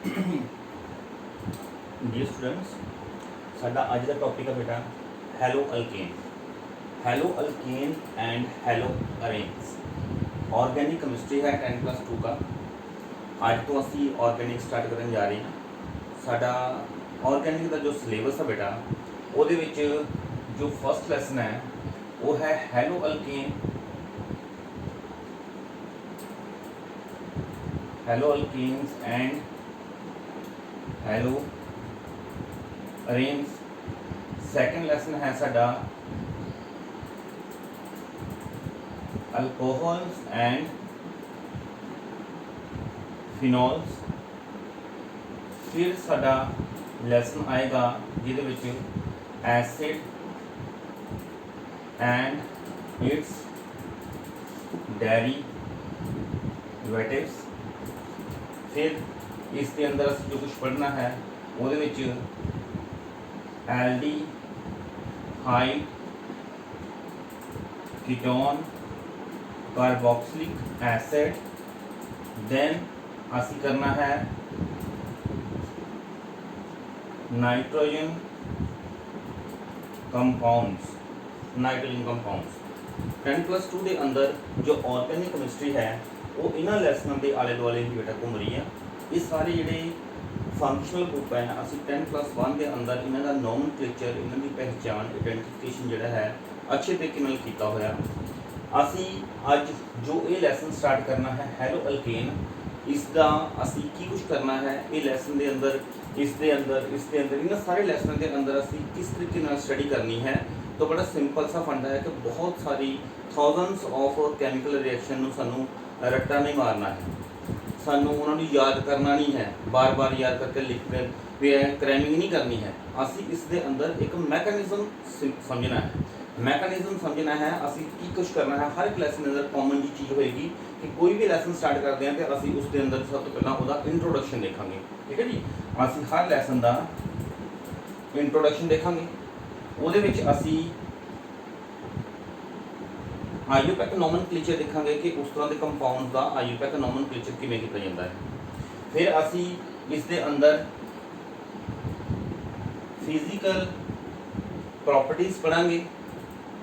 Dear students, साडा अज का topic है बेटा hello alkane. Hello alkane and hello arenes. Organic chemistry है 10+2 का। अज तो असी ऑर्गेनिक स्टार्ट करने जा रहे हैं। साडा ऑर्गेनिक का जो सिलेबस है बेटा, वो जो फर्स्ट लैसन है वो है haloalkane, haloalkanes and haloarenes. Second lesson है साडा अल्कोहल्स एंड फिनॉल्स। फिर साडा लैसन आएगा जिहदे विच एसिड एंड इट्स डेरिवेटिव्स। फिर इसके अंदर असीं जो कुछ पढ़ना है वो aldehyde, ketone, carboxylic acid. Then असीं करना है नाइट्रोजन कंपाउंड्स। 10+2 के अंदर जो ऑर्गेनिक केमिस्ट्री है वो इन्होंने लैसनों के आले दुआले ही बेटा घूम रही है। ये सारे जोड़े फंक्शनल ग्रुप है असी 10+1 के अंदर इन्हों का नोमनक्लेचर, इन्हों की पहचान, आइडेंटिफिकेशन जोड़ा है अच्छे तरीके किया होया। असी अज जो ये लैसन स्टार्ट करना है हैलो अल्केन, इसका असी की कुछ करना है ये लैसन के अंदर, इसके अंदर इन सारे लैसनों के अंदर असी किस तरीके स्टडी करनी है। तो बड़ा सिंपल सा फंडा है कि बहुत सारी थाउजेंड्स ऑफ कैमिकल रिएक्शन सानू रट्टा नहीं मारना है, सानू उन्होंने याद करना नहीं है, बार बार याद करके लिखते क्रैमिंग नहीं करनी है। असी इसके अंदर एक मैकेनिज्म समझना है, मैकेनिज्म समझना है। असी की कुछ करना है, हर एक लैसन के अंदर कॉमन जी चीज़ होएगी कि कोई भी लैसन स्टार्ट करते हैं तो असी उसके अंदर सब तो पहला उसका इंट्रोडक्शन देखेंगे। ठीक है जी, असी हर लैसन का इंट्रोडक्शन देखेंगे। ਉਹਦੇ ਵਿੱਚ ਅਸੀਂ आयोपैक नोमनक्लेचर देखेंगे कि उस तरह के कंपाउंड का आयोपैक नोमनक्लेचर किमें किया जाता है। फिर असी इसके अंदर फिजिकल प्रॉपर्टीज़ पढ़ांगे,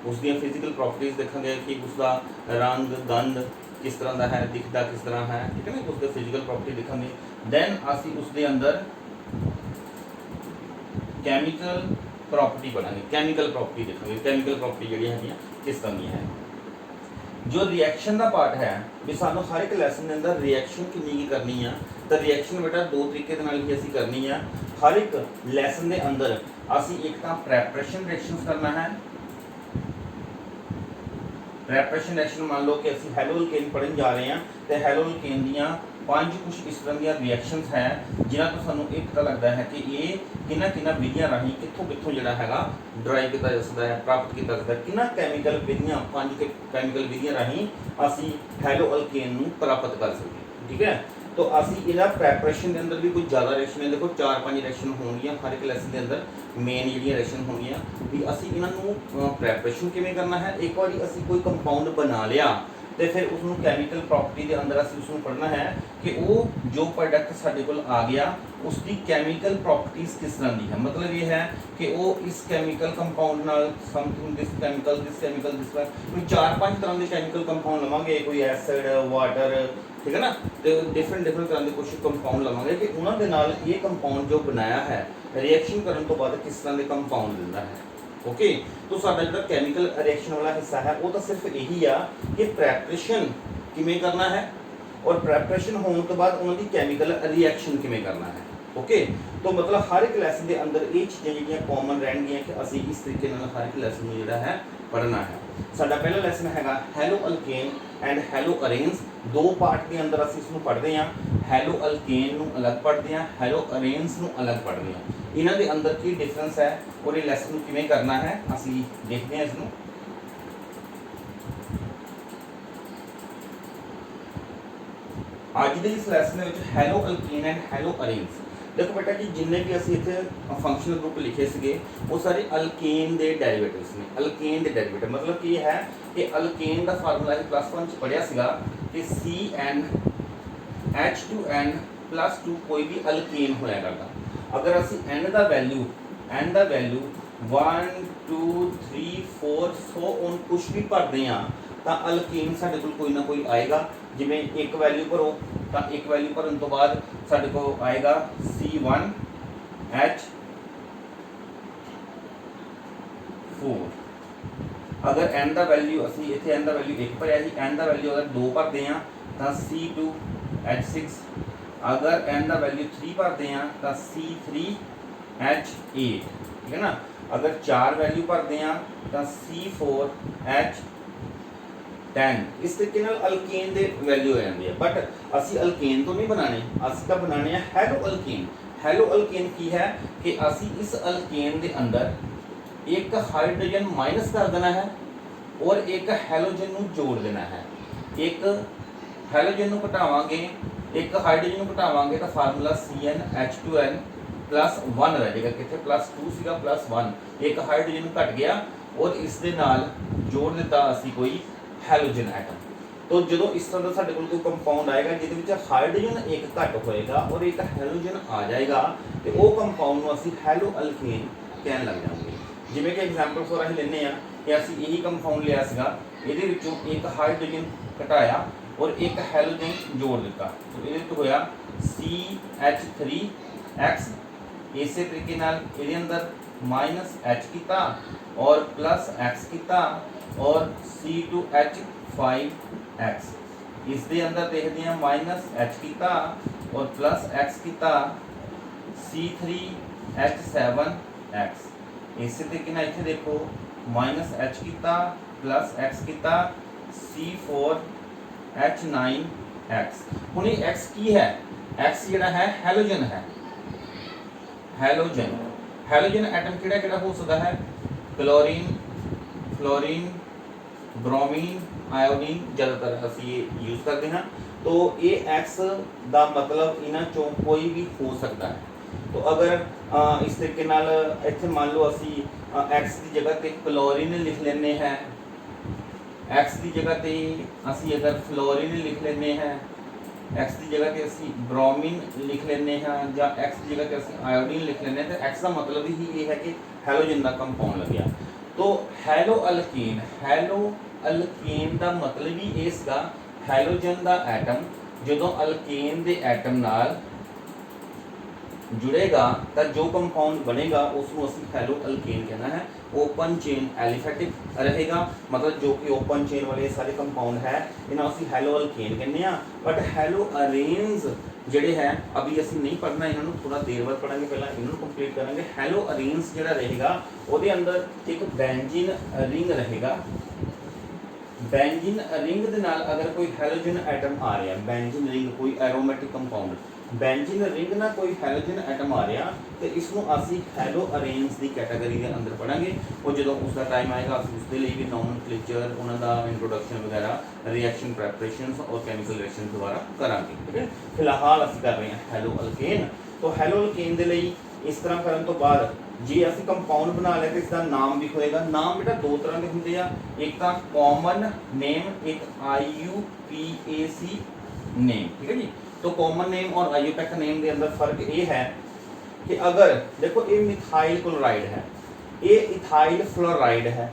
उसकी फिजिकल प्रॉपर्टीज़ देखेंगे कि उसका रंग गंध किस तरह का है, दिखता किस तरह है। ठीक है ना, उसके फिजिकल प्रॉपर्टी देखेंगे। दैन असी उसके अंदर कैमिकल प्रॉपर्टी पढ़ांगे, कैमिकल प्रॉपर्टी देखेंगे, कैमिकल प्रॉपर्टी जी है किस तरह की है। जो रिएक्शन का पार्ट है भी सानू हर एक लैसन के अंदर रिएक्शन कितनी करनी है, तो रिएक्शन बेटा दो तरीके ही असी करनी है। हर एक लैसन के अंदर असी एक तो प्रैपरेशन रिएक्शन करना है। प्रैपरेशन रिएक्शन मान लो कि असी हैलो अल्केन पढ़न जा रहे हैं तो हैलो अल्केन दियाँ 5 कुछ इस तरह दी रिएक्शनस है जिन्हों तो सानू ये पता लगता है कि ये किन्ना विधियां राही कितों जोड़ा है ड्राइव किया जा सकता है, प्राप्त किया जा सकता है, किन्ना कैमिकल विधियां 5 के कैमिकल विधियां राही असी हैलो अल्केन प्राप्त कर सकते। ठीक है, तो असी इहदा प्रैपरेशन के अंदर भी कुछ ज़्यादा रिएक्शन है। देखो 4-5 रिएक्शन होंगी हर एक लैसन के अंदर, मेन जी रिएक्शन होंगी भी असी इन्हों प्रैपरेशन किमें करना है। एक बार असी कोई कंपाउंड बना लिया तो फिर उसनों कैमिकल प्रॉपर्टी के अंदर असी उसनों पढ़ना है कि वो जो प्रोडक्ट साढ़े को आ गया उसकी कैमिकल प्रॉपर्टीज़ किस तरह की है। मतलब ये है कि वो इस कैमिकल कंपाउंड नाल समथिंग दिस कैमिकल दिस कोई 4-5 तरह के कैमिकल कंपाउंड लवांगे, कोई एसिड वाटर, ठीक है ना, तो डिफरेंट तरह के कुछ कंपाउंड लवांगे कि उन्होंने नाल ये कंपाउंड जो बनाया है रिएक्शन करने तो बाद किस तरह के कंपाउंड दिंदा है। ओके, तो साडा जो कैमिकल रिएक्शन वाला हिस्सा है वो तो सिर्फ यही आ कि प्रैपरेशन किमें करना है और प्रैपरेशन होने तो बाद उन्होंने कैमिकल रिएक्शन किमें करना है। ओके, तो मतलब हर एक लैसन के अंदर ये चीज़ें जो कॉमन रहनगियां कि असी इस तरीके हर एक लैसन में जोड़ा है पढ़ना है। साडा पहला लैसन है hello alkane and hello arenes. 2 part के अंदर असी इसनूं पढ़ते हैं। हैलो अल्केन नूं अलग पढ़ते हैं, हैलो अरेन्स नूं अलग पढ़ते हैं। इन्हां दे अंदर की डिफरेंस है और ये लैसन किवें करना है असी देखते हैं इसनूं। अज के इस लैसन में hello alkane and hello arenes. देखो बेटा जी जिन्ने भी असी इत्थे फंक्शनल ग्रुप लिखे थे वो सारे अल्केन के डेरिवेटिव्स ने। अल्केन के डेरिवेटिव मतलब कि है कि अल्केन का फार्मूला +1 पढ़िया सीगा कि CnH2n +2 कोई भी अल्केन होया करता। अगर असी n का वैल्यू 1 2 3 4 100 on कुछ भी भरते हैं तो अल्केन साडे कोल कोई ना कोई आएगा। जिवें एक वैल्यू भरो तो एक वैल्यू भरन तो बाद साडे कोल आएगा C1H4। अगर n का वैल्यू असी इत्थे n का वैल्यू 1 भरिया सी, n का वैल्यू अगर 2 भरते हैं तो C2H6। अगर n का वैल्यू 3 भरते हैं तो C3H8, ठीक है ना। अगर 4 वैल्यू भरते हैं तो C4H10। इस तरीके नाल अल्केन दे वैल्यू आ जाती है। बट असी अल्केन तो नहीं बनाने, असी तो बनाने हैं हैलो अल्केन। हैलो अल्केन की है कि असी इस अल्केन दे अंदर एक हाइड्रोजन माइनस कर देना है और एक हैलोजन नू जोड़ देना है। एक हैलोजन नू घटावांगे, एक हाइड्रोजन नू घटावांगे तो फार्मूला CnH2n +1 रह जाएगा। कितने +2 सीगा +1, एक हाइड्रोजन घट गया और इस दे नाल जोड़ दिता असी कोई हैलोजन एटम। तो जो इस तरह का साडे कोल कोई कंपाउंड आएगा जिहदे विच हाइड्रोजन एक घट होएगा और एक हैलोजन आ जाएगा तो वो कंपाउंड नू असी हैलो अल्केन कहन लग जाएंगे। जिवें कि एग्जाम्पल फॉर असीं लैने आ कि असीं यही कंपाउंड लिया सीगा, इहदे विचों एक हाइड्रोजन घटाया और एक हैलोजन जोड़ दिता तो इहदे विच होया CH3X। इसे तरीके नाल इहदे अंदर -H कीता और +X कीता और C2H5X। इस दे अंदर देखते हैं -H कीता और +X कीता C3H7X। इसी तरीके नाल इत्थे देखो -H कीता +X कीता C4H9X। हुण ये X की है, X जिहड़ा है हैलोजन है। हैलोजन हैलोजन एटम किहड़ा हो सकता है? क्लोरीन, फ्लोरीन, ब्रोमीन, आयोडीन ज़्यादातर असीं ये यूज़ करते हैं। तो ये X का मतलब इन्हां चों कोई भी हो सकता है। तो अगर इस तरीके नाल इत्थे मान लो असी X की जगह पे क्लोरीन लिख लेने हैं, X की जगह पे असी अगर फ्लोरीन लिख लेने हैं, X की जगह पे असी ब्रोमीन लिख लेने हैं या X की जगह पे असी आयोडीन लिख लेने हैं तो X का मतलब ही ये है कि हैलोजन का कंपाउंड लग गया। तो हैलो अल्केन का मतलब ही इसका हैलोजन का एटम जो अल्केन के एटम नाल जुड़ेगा तो जो कंपाउंड बनेगा उसको असीं हैलो अल्केन कहना है। ओपन चेन एलिफेटिक रहेगा, मतलब जो कि ओपन चेन वाले सारे कंपाउंड है इन्हें असीं हैलो अल्केन कहने हैं। बट हैलो अरेन्ज जिहड़े है अभी असीं नहीं पढ़ना, इन्होंने थोड़ा देर बाद पढ़ांगे, पहला इन्होंने कंप्लीट करेंगे। हैलो अरेन्ज जिहड़ा रहेगा उहदे अंदर एक बेंजीन रिंग रहेगा। बेंजीन रिंग दे नाल अगर कोई हैलोजन एटम आ रहा है, बेंजीन रिंग कोई एरोमेटिक कंपाउंड, बेंजीन रिंग ना कोई हैलोजन एटम आ रहा तो इसको असी हैलो अरेन्ज की कैटेगरी के अंदर पढ़ांगे। और जो उसका टाइम आएगा असीं उसके लिए भी नॉमनक्लेचर, उन्होंने इंट्रोडक्शन वगैरह, रिएक्शन प्रैपरेशंस और कैमिकल रिएक्शन दोबारा करांगे। ठीक है, फिलहाल असीं कर रहे हैं हैलो अल्केन। तो हैलो अल्केन के लिए इस तरह करने तो बाद जे असीं कंपाउंड बना लिया तो इसका नाम भी होएगा। नाम बेटा दो तरह के होंगे आ, एक तो कॉमन नेम, एक IUPAC नेम। ठीक है जी। तो कॉमन नेम और आईयूपैक नेम के अंदर फर्क ये है कि अगर देखो ये मिथाइल क्लोराइड है, ये इथाइल फ्लोराइड है,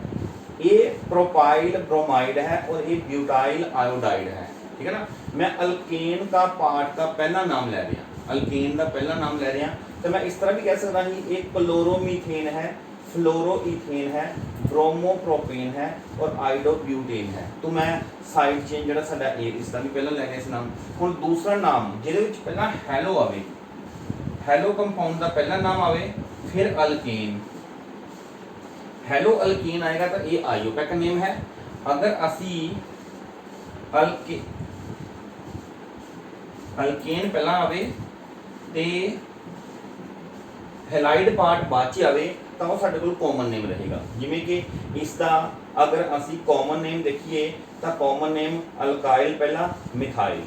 ये प्रोपाइल ब्रोमाइड है और ये ब्यूटाइल आयोडाइड है। ठीक है ना। मैं अल्केन का पार्ट का पहला नाम ले रहा, अल्केन का पहला नाम ले रहा तो मैं इस तरह भी कह सकता हूँ एक क्लोरोमीथेन है, फ्लोरोईथेन है, ब्रोमोप्रोपेन है और आइडोब्यूटेन है। तो मैं साइड चेन जो साडा इसका भी पहला लैने इस नाम। हुण दूसरा नाम जिहदे विच पहला हैलो आवे, हैलो कंपाउंड का पहला नाम आवे, फिर अल्केन, हैलो अल्केन आएगा तो ये आयोपैक नेम है। अगर असी अल्केन पहला आवे ते हैलाइड पार्ट बाद च आवे तो वो साडे कोल कॉमन नेम रहेगा। जिवें कि इसका अगर असी कॉमन नेम देखिए तो कॉमन नेम अल्काइल पहला, मिथाइल,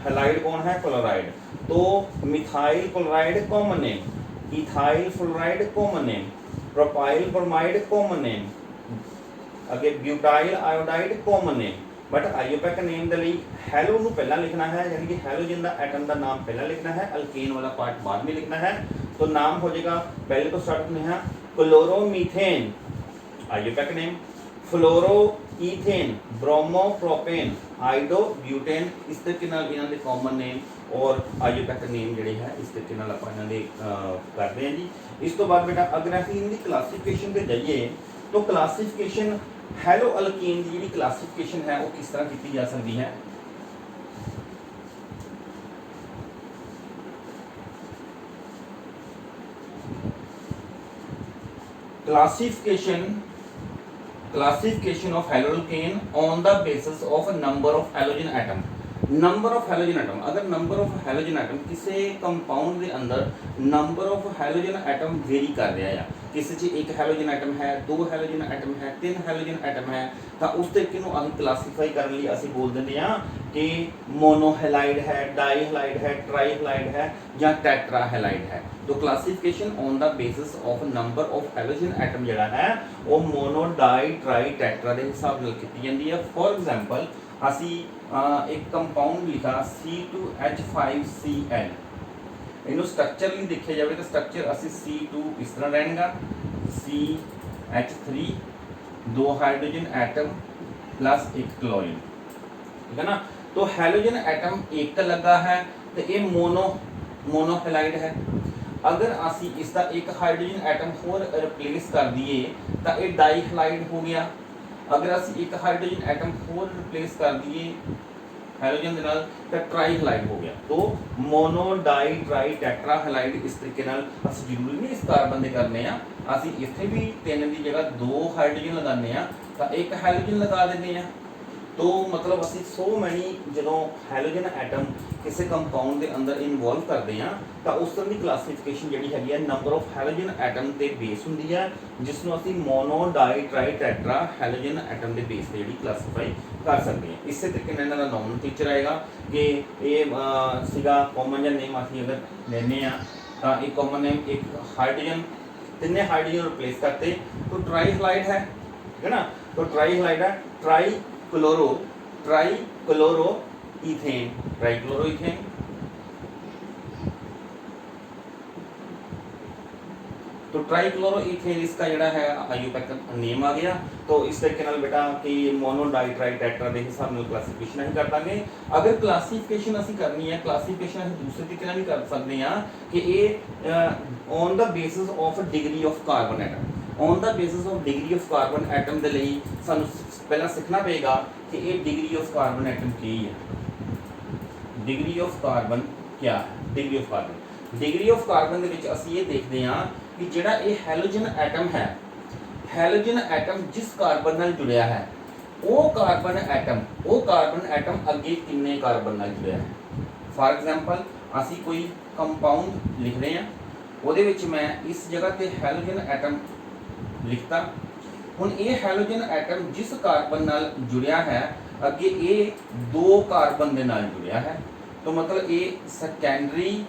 हैलाइड कौन है? क्लोराइड। तो methyl chloride common name, ethyl fluoride common name, propyl bromide common name, अगे butyl iodide common name. But IUPAC name के लिए हैलो नूं पहला लिखना है, यानी कि हैलोजन का एटम का नाम पहला लिखना है, अल्केन वाला पार्ट बाद में लिखना है। तो नाम हो जाएगा, पहले तो स्टार्ट करते हैं क्लोरोमीथेन आयोपैक नेम, फ्लोरो ईथेन, ब्रोमोप्रोपेन, आइडोब्यूटेन, इस तरीके नाल इन्हां दे कॉमन नेम और आयोपैक नेम जिहड़े है इस तरीके नाल आपां इन्हां दे करदे हैं जी। इस तो बाद बेटा अगर असीं इन्हां दी क्लासीफिकेशन ते जाइए तो क्लासीफिकेशन हैलो अल्केन की जिहड़ी क्लासीफिकेशन है वो किस तरह की जा सकती है। Classification of haloalkane on the basis of number of halogen atom. Number of halogen atom, अगर नंबर ऑफ हेलोजन एटम किसी कंपाउंड के अंदर number of halogen atom very कर रहा है, किसी च एक हेलोजन एटम है, दो हेलोजन एटम है, तीन हेलोजन एटम है, तो उस तरीके अं क्लासीफाई करने लिए असीं बोल देंगे कि मोनोहेलाइड है, डाईहेलाइड है, ट्राईहेलाइड है या टेट्राहेलाइड है। तो classification on the basis of number of halogen atom जिहड़ा है वो मोनो, डाई, ट्राई, टेट्रा के हिसाब नाल कीती जांदी है। फॉर एग्जांपल असीं एक कंपाउंड लिखा C2H5Cl, इनू स्ट्रक्चरली देखा जाए तो स्ट्रक्चर असी C2 इस तरह रहेगा, CH3 दो हाइड्रोजन एटम प्लस एक क्लोरीन, ठीक है ना। तो हेलोजन एटम एक लगा है तो ये मोनोहेलाइड है। अगर असी इसका एक हाइड्रोजन एटम होर रिप्लेस कर दिए तो ये डाईहेलाइड हो गया। अगर असी एक हाइड्रोजन एटम होर रिप्लेस कर दिए हेलोजन के नाल तो ट्राईहेलाइड हो गया। तो मोनो, डाई, ट्राई, टेट्राहेलाइड इस तरीके नाल असीं जरूरी नहीं इस कार्बन दे करने आ, असीं इत्थे भी तीन की जगह दो हाइड्रोजन लगाने आ तो एक हेलोजन लगा देने आ। तो मतलब असीं सो मैनी जो हेलोजन एटम किसी कंपाउंड के अंदर इनवॉल्व करते हैं तो उस तरह की क्लासीफिकेशन जी है नंबर ऑफ हेलोजन एटम के बेस होंगी है, जिसनों असीं mono, di, tri, tetra halogen atom के बेस पर जी क्लासीफाई कर सकते हैं। इस तरीके इन्हों का नॉमनक्लेचर आएगा कि ये सीगा कॉमन या नेम असीं अगर लेने तो एक कॉमन नेम एक हाइड्रोजन, तिने हाइड्रोजन रिप्लेस करते तो ट्राईहेलाइड है, ठीक है ना। तो ट्राईहेलाइड है, ट्राईक्लोरो इथेन, ट्राईक्लोरो इथेन। तो ट्राईक्लोरो इथेन इसका जोड़ा है आयोपैक नेम आ गया। तो इस तरीके नाल बेटा कि मोनो, डाई, ट्राई, टेट्रा के हिसाब नाल क्लासीफिकेशन असीं कर दांगे। अगर क्लासीफिकेशन असीं करनी है, क्लासीफिकेशन असीं दूसरे तरीके नाल भी कर सकते हैं कि ये on the basis of degree of carbon atom, on the basis of degree of carbon atom के लिए सानूं पहला सीखना पेगा कि ये डिग्री ऑफ कार्बन एटम की है। डिग्री ऑफ कार्बन क्या है? डिग्री ऑफ कार्बन के असीं ये देखते हैं कि जिहड़ा ये हैलोजन एटम है, हैलोजन एटम जिस कार्बन नाल जुड़िया है वो कार्बन एटम अगे किन्ने कार्बन नाल जुड़िया है। फॉर एग्जांपल असीं कोई कंपाउंड लिख रहे हैं, उहदे विच मैं इस जगह ते हैलोजन एटम लिखता। हुण ये हैलोजन एटम जिस कार्बन नाल जुड़िया है अगे ये दो कार्बन दे नाल जुड़िया है, तो मतलब ये सेकेंडरी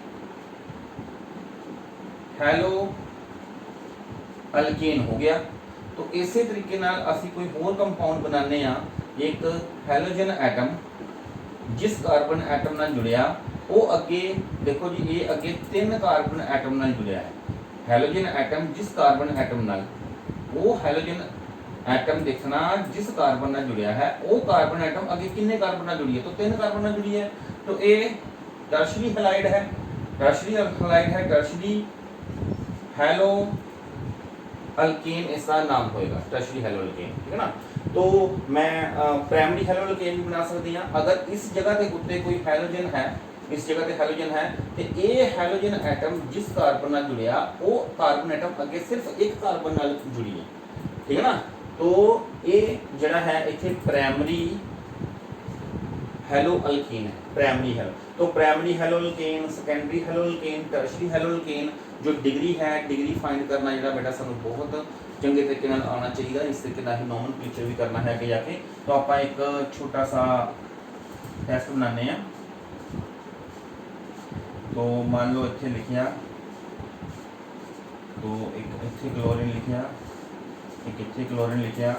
हैलो अल्केन हो गया। तो इस तरीके नाल असी कोई होर कंपाउंड बनाने एक हैलोजन एटम जिस कार्बन एटम नाल जुड़िया वो अगे देखो जी ये अगे तीन कार्बन एटम नाल जुड़िया है। हैलोजन एटम जिस कार्बन एटम नाल वो हैलोजन एटम देखना जिस कार्बन नाल जुड़िया है वो कार्बन एटम अगे किन्ने कार्बन नाल जुड़ी है, तो तीन कार्बन नाल जुड़ी है। तो ये टर्शरी हैलाइड है, टर्शरी हैलो अल्केन इसका नाम होएगा, टर्शरी हैलो अल्केन, ठीक है ना। तो मैं प्राइमरी हैलो अल्केन भी बना सकती हाँ। अगर इस जगह के उत्ते कोई हैलोजन है, इस जगह पे हैलोजन है तो ये हैलोजन एटम जिस कार्बन नाल जुड़िया वो कार्बन एटम अगे सिर्फ एक कार्बन नाल जुड़ी है, ठीक है ना। तो ये जड़ा है इत्थे प्राइमरी हैलो अल्केन है, प्राइमरी हैलो। तो primary hello alkane, secondary hello alkane, tertiary hello alkane जो डिग्री है, डिग्री फाइंड करना जो बेटा सानू बहुत चंगे तरीके नाल आना चाहिए। इस तरीके का ही नॉमनक्लेचर भी करना है आगे जाके। तो आप एक छोटा सा टेस्ट बनाने हैं। तो मान लो इत्थे लिखिया, तो एक इत्थे क्लोरीन लिखिया, एक इत्थे क्लोरीन लिखिया,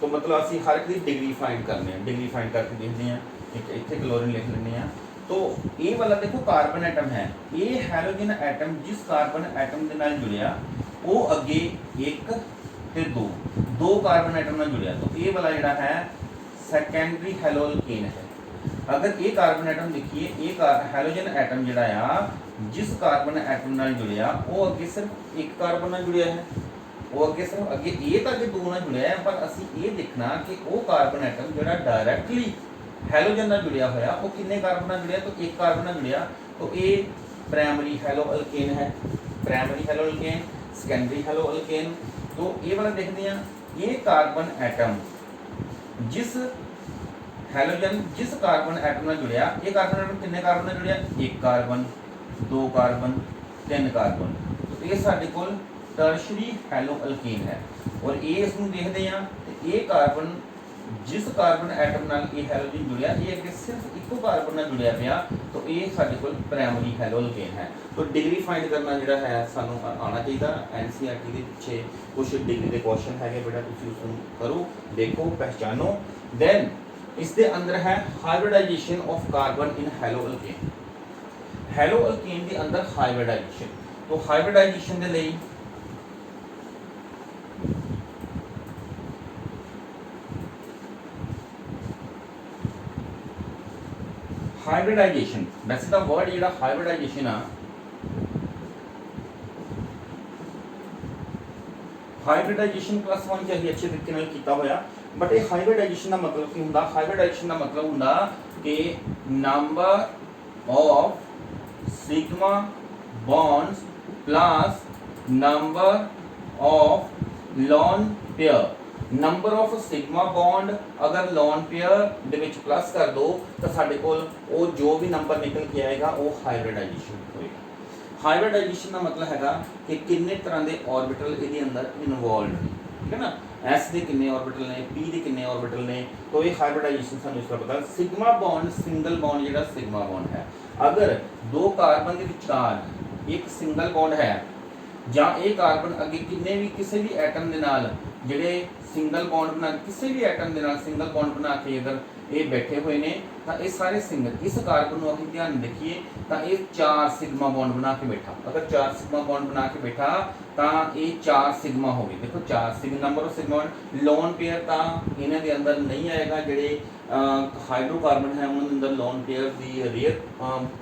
तो मतलब ਅਸੀਂ हर एक की डिग्री फाइंड करने हैं, डिग्री फाइंड करके देखते हैं। एक इतने क्लोरीन लिख लेने हैं। तो ये वाला देखो कार्बन एटम है, ये हैलोजन एटम जिस कार्बन एटम के नाल जुड़िया वो अगे एक ते दो कार्बन एटम नाल जुड़िया, तो ये वाला जिहड़ा है सैकेंडरी हैलोअल्केन है। अगर ये कार्बन एटम देखिए, ये हैलोजन एटम जिहड़ा आ जिस कार्बन एटम नाल जुड़िया वो अगे सिर्फ एक कार्बन नाल जुड़िया है, वो अगे सिर्फ अगे ये तो अगे दो नाल जुड़िया है, पर असी ये देखना कि वो कार्बन एटम जिहड़ा डायरैक्टली हैलोजन नाल जुड़िया होया वो कितने कार्बन नाल जुड़िया, तो एक कार्बन नाल जुड़िया, तो ये प्राइमरी हैलोअल्केन है, प्राइमरी हैलोअल्केन, सेकेंडरी हैलोअल्केन। तो ये वाला देखते हैं, ये कार्बन एटम जिस हैलोजन जिस कार्बन एटम नाल जुड़िया, ये कार्बन एटम कितने कार्बन नाल जुड़िया, एक कार्बन, दो कार्बन, तीन कार्बन, तो ये साडे कोल टर्शरी हैलोअल्केन है। और ये इसनूं देखते हैं, ये कार्बन जिस कार्बन एटम नाल ये हैलोजन जुड़िया ये अगे सिर्फ इको कार्बन नाल जुड़िया पिया, तो ये साडे कोल प्राइमरी हैलोअल्केन है। तो डिग्री फाइंड करना जिहड़ा है सानूं आना चाहिए। एनसीईआरटी के पिछे कुछ डिग्री के क्वेश्चन है बेटा, तुसीं उसनूं करो, देखो, पहचानो। दैन इसके अंदर है हाइब्रिडाइजेशन ऑफ कार्बन इन हैलोअल्केन। हैलोअल्केन के अंदर हाइब्रिडाइजेशन, तो हाइब्रिडाइजेशन के लिए हाइब्रिडाइजेशन वैसे तो वर्ड जिहड़ा हाइब्रिडाइजेशन आ, हाइब्रिडाइजेशन प्लस वन च अच्छे तरीके नाल कीता होया, बट ये हाइब्रिडाइजेशन का मतलब की हुंदा, हाइब्रिडाइजेशन का मतलब हुंदा कि number of sigma bonds plus number of lone pair. Number of sigma bond अगर लॉन पेयर दे विच प्लस कर दो तो साडे कोल वो जो भी नंबर निकल के आएगा वो हाइब्रिडाइजेशन होएगा। हाइब्रिडाइजेशन का मतलब हैगा कि किन्ने तरह के ऑर्बिटल इहदे अंदर इनवॉल्व ने, ठीक है ना, एस के किन्ने ऑर्बिटल ने, पी के किन्ने ऑर्बिटल ने, तो ये हाइब्रिडाइजेशन सानू इसका पता। सिग्मा बॉन्ड सिंगल बॉन्ड जिहड़ा सिग्मा बॉन्ड है, अगर दो कार्बन के विचार एक सिंगल बॉन्ड है ਜਾਂ ਇਹ ਕਾਰਬਨ ਅੱਗੇ ਕਿੰਨੇ ਵੀ ਕਿਸੇ ਵੀ ਐਟਮ ਦੇ ਨਾਲ ਜਿਹੜੇ ਸਿੰਗਲ ਬੌਂਡ ਬਣਾ ਕਿਸੇ ਵੀ ਐਟਮ ਦੇ ਨਾਲ ਸਿੰਗਲ ਬੌਂਡ ਬਣਾ ਕੇ ਅਗਰ ਇਹ ਬੈਠੇ ਹੋਏ ਨੇ ਤਾਂ ਇਹ ਸਾਰੇ ਸਿੰਗਲ, ਇਸ ਕਾਰਬਨ ਨੂੰ ਅਸੀਂ ਧਿਆਨ ਦੇਖੀਏ ਤਾਂ ਇਹ 4 ਸਿਗਮਾ ਬੌਂਡ ਬਣਾ ਕੇ ਬੈਠਾ, ਅਗਰ 4 ਸਿਗਮਾ ਬੌਂਡ ਬਣਾ ਕੇ ਬੈਠਾ ਤਾਂ ਇਹ 4 ਸਿਗਮਾ ਹੋ ਗਏ। ਦੇਖੋ 4 sigma number of sigma lone pair ਤਾਂ ਇਹਨਾਂ ਦੇ ਅੰਦਰ ਨਹੀਂ ਆਏਗਾ, ਜਿਹੜੇ हाइड्रोकार्बन है उन्होंने अंदर लोन पेयर की रेयर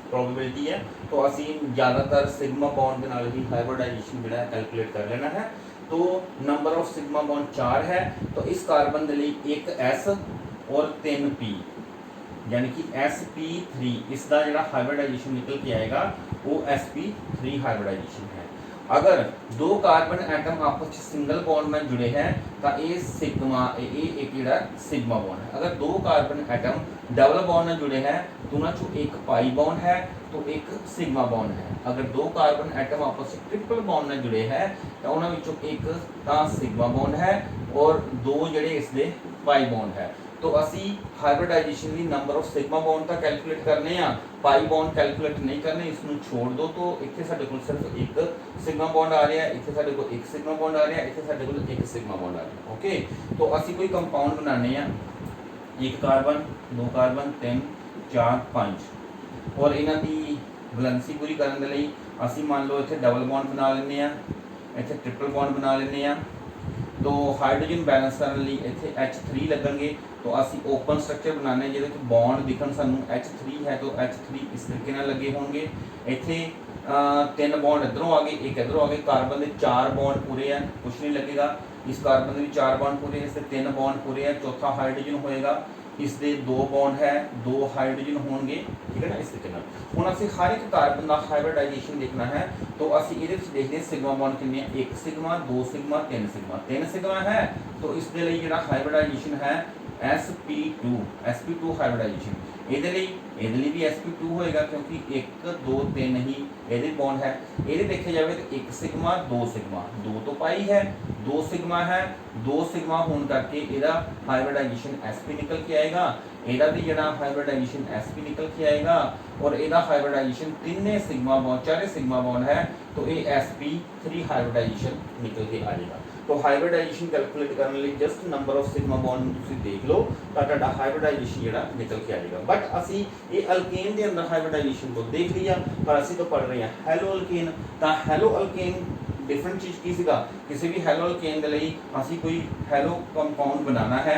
प्रोबेबिलिटी है, तो असी ज़्यादातर सिग्मा बॉन्ड के नाल ही हाइब्रिडाइजेशन जो कैलकुलेट कर लेना है। तो नंबर ऑफ सिग्मा बॉन्ड 4 है, तो इस कार्बन के लिए एक एस और 3 पी, यानी कि sp3 इसका जो हाइब्रिडाइजेशन निकल के आएगा वो sp3 हाइब्रिडाइजेशन है। अगर दो कार्बन एटम आपस में सिंगल बॉन्ड में जुड़े हैं तो ये सिग्मा एक जोड़ा सिग्मा बॉन्ड है। अगर दो कार्बन एटम डबल बॉन्ड में जुड़े हैं तो उन्होंने चो एक पाई बॉन्ड है तो एक सिग्मा बॉन्ड है। अगर दो कार्बन एटम आपस में ट्रिपल बॉन्ड में जुड़े हैं तो उन्होंने एक तो सिग्मा बॉन्ड है और दो जड़े इसके पाई बॉन्ड है। तो असी हाइब्रिडाइजेशन की नंबर ऑफ सिग्मा बॉन्ड तो कैलकुलेट करने आ, पाई बॉन्ड कैलकुलेट नहीं करने, इसमें छोड़ दो। तो इतने साडे कोल सिर्फ एक सिग्मा बॉन्ड आ रहा है, इतने साडे कोल एक सिग्मा बॉन्ड आ रहा है, इतने साडे कोल एक सिग्मा बॉन्ड आ रहा है। ओके, तो असी कोई कंपाउंड बनाने आ, एक कार्बन, दो कार्बन, 3 4 5 और इन्हां दी वैलेंसी पूरी करने के लिए असी मान लो इत्थे डबल बॉन्ड बना लेने आ, इत्थे ट्रिपल बॉन्ड बना लेने आ। तो हाइड्रोजन बैलेंस करने लिए इत्थे H3 लगेंगे, तो असी ओपन स्ट्रक्चर बनाने जिहदे विच बॉन्ड दिखण सानू H3 है तो H3 इस तरीके नाल लगे होंगे। इत्थे 3 बॉन्ड इधरों आ गए, एक इधरों आ गए, कार्बन के 4 बॉन्ड पूरे हैं, कुछ नहीं लगेगा। इस कार्बन के भी 4 बॉन्ड पूरे, इसके 3 बॉन्ड पूरे हैं, चौथा हाइड्रोजन होएगा, इसके 2 बॉन्ड है, 2 हाइड्रोजन होंगे, ठीक है ना। इस तरीके हुण असीं हर एक कार्बन का हाइब्रिडाइजेशन देखना है, तो असीं इहदे विच देखदे हां सिग्मा बॉन्ड कितने, 1 सिग्मा, 2 सिग्मा, 3 सिग्मा। 3 सिग्मा है तो इसके लिए जिहड़ा हाइब्रिडाइजेशन है sp2 हाइब्रिडाइजेशन, ਇਹਦੇ ਲਈ भी sp2 होएगा क्योंकि 1 2 3 ही ਇਹਦੇ बॉन्ड है। ਇਹਦੇ देखे जाए तो 1 सिग्मा 2 सिग्मा, 2 तो पाई है, 2 सिग्मा है, 2 सिग्मा होने करके ਇਹਦਾ हाइब्रिडाइजेशन sp निकल के आएगा, ਇਹਦਾ भी ਜਿਹੜਾ हाइब्रिडाइजेशन sp निकल के आएगा और ਇਹਦਾ hybridization 3 sigma bond 4 sigma bond है तो ये sp3 हाइब्रिडाइजेशन निकल के आ जाएगा। तो हाइब्रिडाइजेशन कैलकुलेट करने लिए just number of sigma bond तुसीं देख लो तो तुहाडा हाइब्रिडाइजेशन जिहड़ा निकल के आ जाएगा। बट असी ये अल्केन के अंदर हाइब्रिडाइजेशन को देख लिया, पर असी तो पढ़ रहे हैं हैलो अल्केन। तो हैलो अल्केन डिफरेंट चीज़ की सीगा, किसी भी हैलो अल्केन के लिए असी कोई हैलो कंपाउंड बनाना है,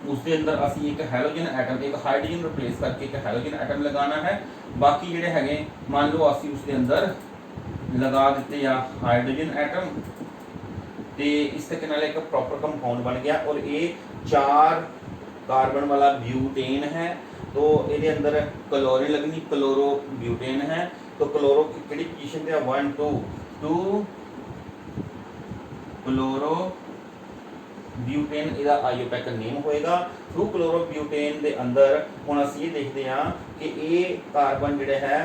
उसके अंदर असी एक हैलोजन एटम, एक हाइड्रोजन रिप्लेस करके एक हैलोजन एटम लगाना है। बाकी जिहड़े हैगे मान लो असी उसके अंदर लगा दिते आ हाइड्रोजन एटम, तो इस तरीके नाल एक प्रॉपर कंपाउंड बन गया। और ये 4 कार्बन वाला ब्यूटेन है, तो ये अंदर क्लोरीन लगनी, क्लोरो ब्यूटेन है। तो क्लोरो की किहड़ी पोजीशन ते 1 2 क्लोरो ब्यूटेन इहदा आयोपैक नेम होएगा। थ्रू क्लोरो ब्यूटेन के अंदर हुण असीं ये देखते हैं कि ये कार्बन जिहड़ा है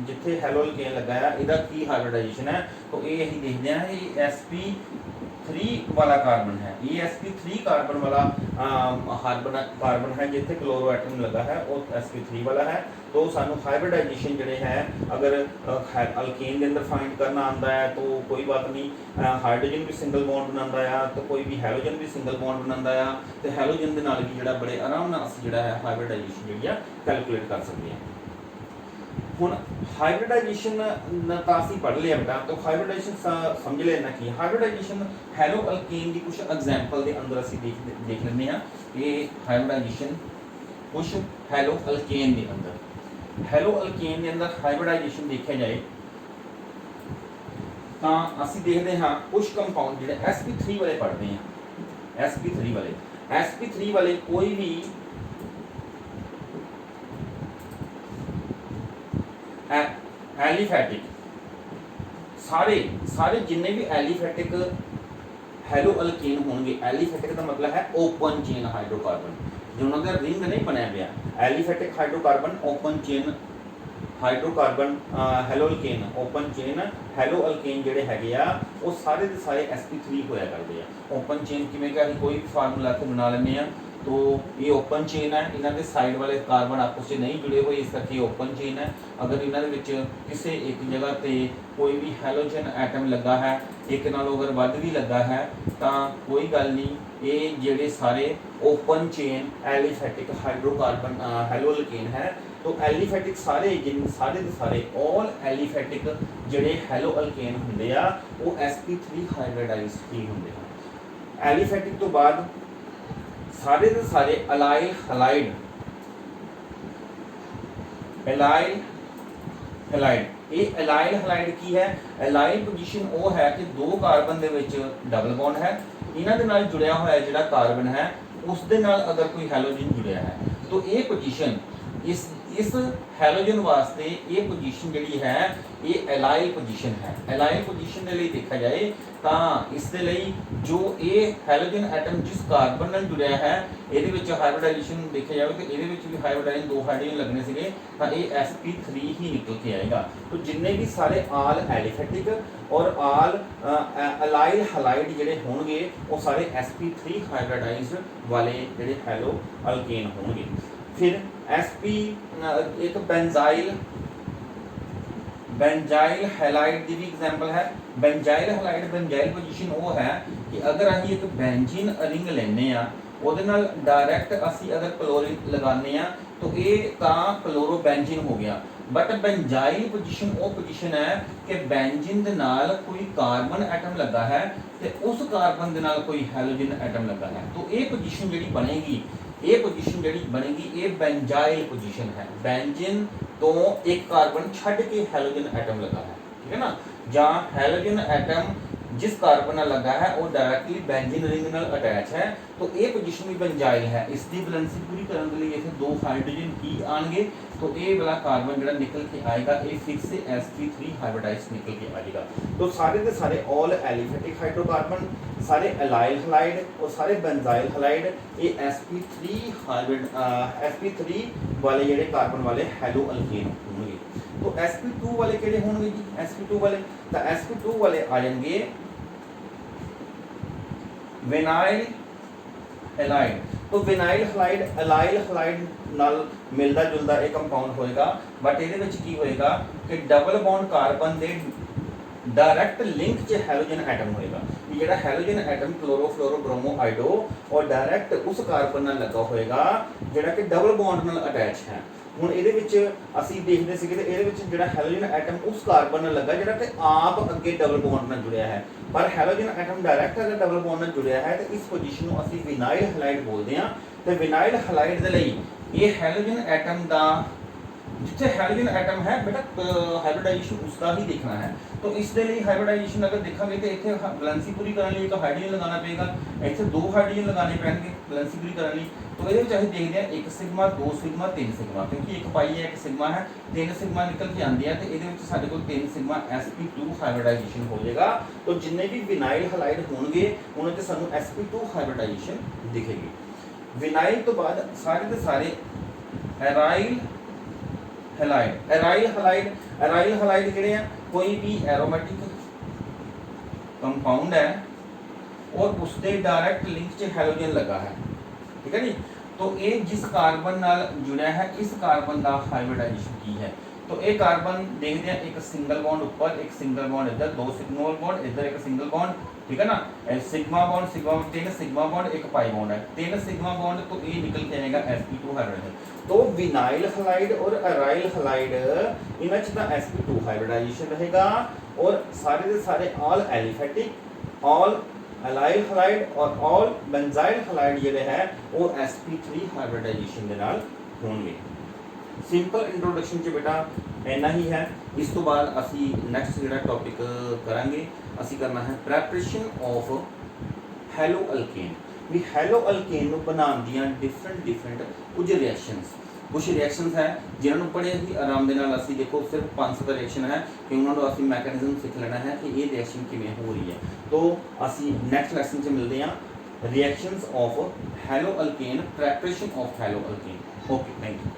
जिथे हैलो अल्केन लगा है इहदा की हाइब्रिडाइजेशन है। तो ये असीं देखते हैं ये sp3 वाला कार्बन है, ये sp3 कार्बन वाला कार्बन है जिथे क्लोरो एटम लगा है वो sp3 वाला है। तो सानू हाइब्रिडाइजेशन जिहड़े है अगर अल्केन के अंदर फाइंड करना आंदा है तो कोई बात नहीं, हाइड्रोजन भी सिंगल बॉन्ड बनांदा है तो कोई भी हैलोजन भी सिंगल बॉन्ड बनांदा है, तो हैलोजन के नाल भी जिहड़ा बड़े आराम नाल असीं जिहड़ा है हाइब्रिडाइजेशन जिहड़ी है कैलकुलेट कर सकते हैं। हुण हाइब्रिडाइजेशन तो असीं पढ़ लिया बेटा, तो हाइब्रिडाइजेशन समझ लेना कि हाइब्रिडाइजेशन हैलो अल्केन की कुछ एग्जाम्पल के अंदर असीं देख लेंगे हैं कि हाइब्रिडाइजेशन कुछ हैलो अल्केन के अंदर, हैलो अल्केन के अंदर हाइब्रिडाइजेशन देखा जाए तो असीं देखते हाँ कुछ कंपाउंड जिहड़े sp3 वाले पढ़ते हैं। sp3 वाले कोई भी एलिफैटिक सारे जिन्ने भी एलिफैटिक हैलो अल्केन होंगे, एलिफैटिक का मतलब है ओपन चेन हाइड्रोकार्बन, जो उन्होंने रिंग नहीं बनाया गया। Aliphatic hydrocarbon open chain hydrocarbon hello alkane open chain hello alkane जिहड़े हैगे आ वो सारे दे सारे sp3 होया करदे आ। ओपन चेन किवें कि कोई भी फार्मूला इत्थे बना लैंदे आ, तो ये ओपन चेन है, इन्हां दे साइड वाले कार्बन आपस में नहीं जुड़े हुए, इस करके ओपन चेन है। अगर इन्हां दे विच किसी एक जगह पे कोई भी हैलोजन एटम लगा है, एक नालों अगर वध भी लगा है तो कोई गल नहीं, ये जिहड़े सारे open chain aliphatic hydrocarbon hello alkane है। तो एलिफैटिक सारे सारे के सारे ऑल एलिफैटिक जिहड़े हैलो अल्केन हुंदे आ वो sp3 हाइब्रिडाइज्ड ही हुंदे हैं। एलिफैटिक तो बाद सारे के सारे अलाइल हलाइड ये अलाइल हलाइड की है। अलाइल पोजीशन वो है कि 2 कार्बन दे विच डबल बॉन्ड है, इन्हां दे नाल जुड़िया होया जिहड़ा कार्बन है उस दे नाल अगर कोई हैलोजन जुड़िया है तो ये पोजीशन इस हैलोजन वास्ते ये पोजीशन जिहड़ी है ये एलाइल पोजीशन है। एलाइल पोजीशन के लिए देखा जाए तो इसके लिए जो ये हैलोजन एटम जिस कार्बन नाल जुड़िया है ਇਹਦੇ ਵਿੱਚ हाइब्रिडाइजेशन देखा जाए तो ये भी हाइब्रिडाइजेशन 2 हाइड्रोजन लगने से तो ये sp3 ही निकल के आएगा। तो जिन्ने भी सारे आल एलिफैटिक और आल अलाइल हलाइड जिहड़े होंगे वो सारे sp3 हाइब्रिडाइज्ड वाले जिहड़े हैलो अल्केन होंगे। फिर sp एक बेंजाइल हैलाइड की भी एग्जाम्पल है। बेंजाइल हैलाइड बेंजाइल पोजीशन वो है कि अगर असीं एक बेंजीन रिंग लैने आ ਉਹਦੇ ਨਾਲ डायरैक्ट असी अगर क्लोरीन लगाने आ तो ये क्लोरो बेंजीन हो गया। बट बेंजाइल पोजीशन वो पोजीशन है कि बेंजीन के नाल कोई कार्बन एटम लगा है तो उस कार्बन के नाल कोई हैलोजन एटम लगा है, तो ये पोजीशन जिहड़ी बनेगी ये पोजीशन जिहड़ी बनेगी ये बेंजाइल पोजीशन है। बेंजीन तो एक कार्बन छड्ड के हैलोजन एटम लगा है, ठीक है ना, जहाँ हैलोजन एटम जिस कार्बन नाल लगा है वो डायरेक्टली बेंजीन रिंग नाल अटैच है, तो ये पोजीशन भी बेंजाइल है। इसकी बैलेंसिंग पूरी करने के लिए इसे 2 हाइड्रोजन ही आएंगे, तो ये वाला कार्बन जो निकल के आएगा ये फिर से sp3 हाइब्रिडाइज निकल के आएगा। तो सारे के सारे ऑल एलिफैटिक हाइड्रोकार्बन, सारे एलाइल हलाइड और सारे बेंजाइल हलाइड ये sp3 वाले जिहड़े कार्बन वाले हैलो अल्केन होंगे। तो sp2 वाले किहड़े होंगे जी? sp2 वाले तो sp2 वाले आ जाएंगे विनाइल हैलाइड। तो विनाइल हैलाइड अलाइल हैलाइड नाल मिलदा जुलदा एक कंपाउंड होएगा, बट इहदे विच की होएगा कि डबल बॉन्ड कार्बन दे डायरैक्ट लिंक च हैलोजन एटम होएगा। कि ਜਿਹੜਾ ਹੈਲੋਜਨ ਐਟਮ ਕਲੋਰੋਫਲੋਰੋਬ੍ਰੋਮੋ ਔਰ ਡਾਇਰੈਕਟ ਉਸ ਕਾਰਬਨ ਨਾਲ ਲੱਗਾ ਹੋਏਗਾ ਜਿਹੜਾ ਕਿ ਡਬਲ ਬੌਂਡ ਨਾਲ ਅਟੈਚ ਹੈ। ਹੁਣ ਇਹਦੇ ਵਿੱਚ ਅਸੀਂ ਦੇਖਦੇ ਸੀਗੇ ਤੇ ਇਹਦੇ ਵਿੱਚ ਜਿਹੜਾ ਹੈਲੋਜਨ ਐਟਮ ਉਸ ਕਾਰਬਨ ਨਾਲ ਲੱਗਾ ਜਿਹੜਾ ਕਿ ਆਪ ਅੱਗੇ ਡਬਲ ਬੌਂਡ ਨਾਲ ਜੁੜਿਆ ਹੈ, ਪਰ ਹੈਲੋਜਨ ਐਟਮ ਡਾਇਰੈਕਟ ਅਗਰ ਡਬਲ ਬੌਂਡ ਨਾਲ ਜੁੜਿਆ ਹੈ ਤੇ ਇਸ ਪੋਜੀਸ਼ਨ ਨੂੰ ਅਸੀਂ ਵਿਨਾਈਲ ਹੈਲਾਈਡ ਬੋਲਦੇ ਹਾਂ। ਤੇ ਵਿਨਾਈਲ ਹੈਲਾਈਡ ਦੇ ਲਈ ਇਹ ਹੈਲੋਜਨ ਐਟਮ ਦਾ जिथे हाइड्रोजन एटम है बेटा हाइब्रिडाइजेशन उसका ही देखना है। तो इसके लिए हाइब्रिडाइजेशन अगर देखा तो इतने बैलेंसी पूरी करने लिए एक हाइड्रोजन लगाना पेगा, इतने 2 हाइड्रोजन लगाने पैणगे बैलेंसी पूरी करने लिए। तो ये असीं देखते हैं 1 सिग्मा 2 सिग्मा 3 सिग्मा, क्योंकि 1 पाई है 1 सिग्मा है 3 सिग्मा निकल के आती है तो ये साढ़े को 3 सिग्मा sp2 हाइब्रिडाइजेशन हो जाएगा। तो जिन्ने भी विनाइल हैलाइड होंगे उन्होंने सानू sp2 हाइब्रिडाइजेशन दिखेगी। विनाइल तो बाद सारे के सारे एराइल हैलाइड एराइल हैलाइड किहड़े हैं, कोई भी एरोमेटिक कंपाउंड है और उसके डायरैक्ट लिंक च हैलोजन लगा है, ठीक है जी। तो ये जिस कार्बन नाल जुड़िया है इस कार्बन का हाइब्रिडाइजेशन की है। तो ये कार्बन देखते हैं एक सिंगल बॉन्ड ऊपर एक सिंगल बॉन्ड इधर, 2 सिग्नल बॉन्ड इधर एक सिंगल बॉन्ड, ठीक है ना। Sigma bond 3 sigma bond 1 pi bond है, 3 सिग्मा बॉन्ड तो ये निकल के आएगा sp2 हाइब्रिडाइजेशन। तो विनाइल हैलाइड और एराइल हैलाइड इन्हां च तां sp2 हाइब्रिडाइजेशन रहेगा और सारे के सारे all aliphatic all allyl halide और ऑल बेंजाइल हैलाइड जिहड़े है वो sp3 हाइब्रिडाइजेशन दे नाल होणगे। सिंपल इंट्रोडक्शन च बेटा इन्ना ही है। इस तो बाद असी नैक्सट जिहड़ा टॉपिक करांगे असी करना है प्रैपरेशन ऑफ हैलो अल्केन। भी हैलो अल्केन नूं बनाउण दीआं डिफरेंट कुछ रिएक्शनस है जिन्होंने पढ़े ही आराम के नाल असी देखो सिर्फ 500 रिएक्शन है कि उन्होंने असी मैकेनिज्म सीख लेना है कि ये रिएक्शन किवें हो रही है। तो असी नैक्सट लैसन च मिलते हैं reactions of hello alkane, preparation of hello alkane. Okay, thank you.